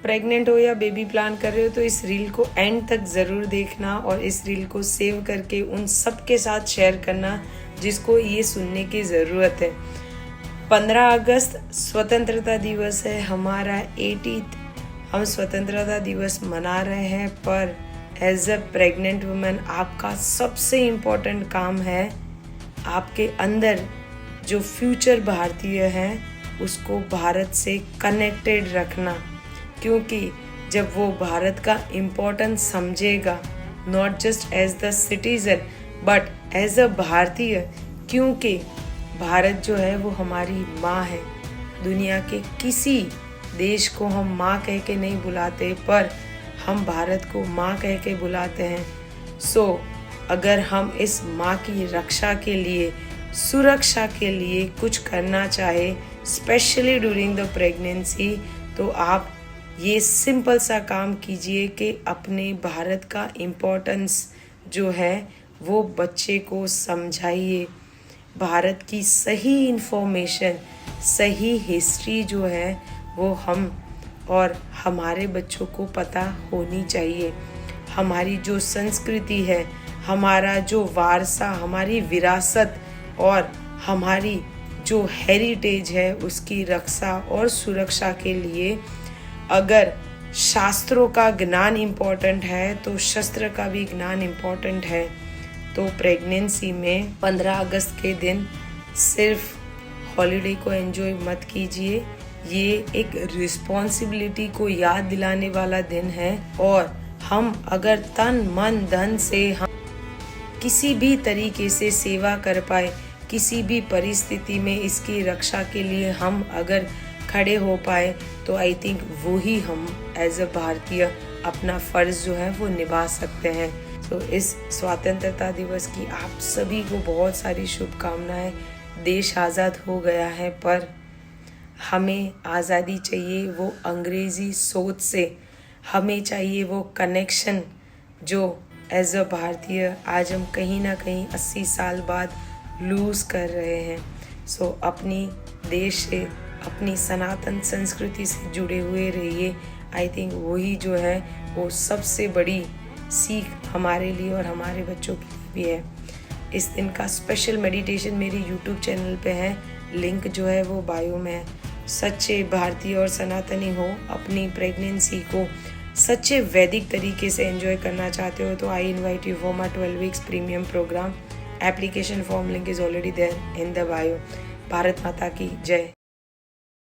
Pregnant हो या baby plan कर रहे हो तो इस रील को एंड तक ज़रूर देखना और इस रील को सेव करके उन सब के साथ शेयर करना जिसको ये सुनने की ज़रूरत है। 15 अगस्त स्वतंत्रता दिवस है, हमारा 80th हम स्वतंत्रता दिवस मना रहे हैं, पर एज अ प्रेग्नेंट वुमेन आपका सबसे इम्पोर्टेंट काम है आपके अंदर जो फ्यूचर भारतीय हैं उसको भारत से कनेक्टेड रखना, क्योंकि जब वो भारत का इम्पोर्टेंस समझेगा not just as the citizen but as a Bharatiya, क्योंकि भारत जो है वो हमारी माँ है। दुनिया के किसी देश को हम माँ कह के नहीं बुलाते, पर हम भारत को माँ कह के बुलाते हैं। सो अगर हम इस माँ की रक्षा के लिए, सुरक्षा के लिए कुछ करना चाहे, स्पेशली ड्यूरिंग द प्रेगनेंसी, तो आप ये सिंपल सा काम कीजिए कि अपने भारत का इम्पोर्टेंस जो है वो बच्चे को समझाइए। भारत की सही इन्फॉर्मेशन, सही हिस्ट्री जो है वो हम और हमारे बच्चों को पता होनी चाहिए। हमारी जो संस्कृति है, हमारा जो वारसा, हमारी विरासत और हमारी जो हेरिटेज है उसकी रक्षा और सुरक्षा के लिए अगर शास्त्रों का ज्ञान इम्पोर्टेंट है तो शस्त्र का भी ज्ञान इम्पोर्टेंट है। तो प्रेगनेंसी में 15 अगस्त के दिन सिर्फ हॉलीडे को एंजॉय मत कीजिए, ये एक रिस्पॉन्सिबिलिटी को याद दिलाने वाला दिन है। और हम अगर तन मन धन से हम किसी भी तरीके से सेवा कर पाए, किसी भी परिस्थिति में इसकी रक्षा के लिए हम अगर खड़े हो पाए, तो आई थिंक वो ही हम एज अ भारतीय अपना फ़र्ज़ जो है वो निभा सकते हैं। तो इस स्वतंत्रता दिवस की आप सभी को बहुत सारी शुभकामनाएं। देश आज़ाद हो गया है, पर हमें आज़ादी चाहिए वो अंग्रेज़ी सोच से, हमें चाहिए वो कनेक्शन जो एज अ भारतीय आज हम कहीं ना कहीं 80 साल बाद लूज़ कर रहे हैं। सो अपनी देश से, अपनी सनातन संस्कृति से जुड़े हुए रहिए। आई थिंक वही जो है वो सबसे बड़ी सीख हमारे लिए और हमारे बच्चों के लिए भी है। इस दिन का स्पेशल मेडिटेशन मेरे यूट्यूब चैनल पे है, लिंक जो है वो बायो में है। सच्चे भारतीय और सनातनी हो, अपनी प्रेगनेंसी को सच्चे वैदिक तरीके से एंजॉय करना चाहते हो तो I invite you for my 12 weeks premium program. Application form link is already there in the bio. Bharat माता की जय।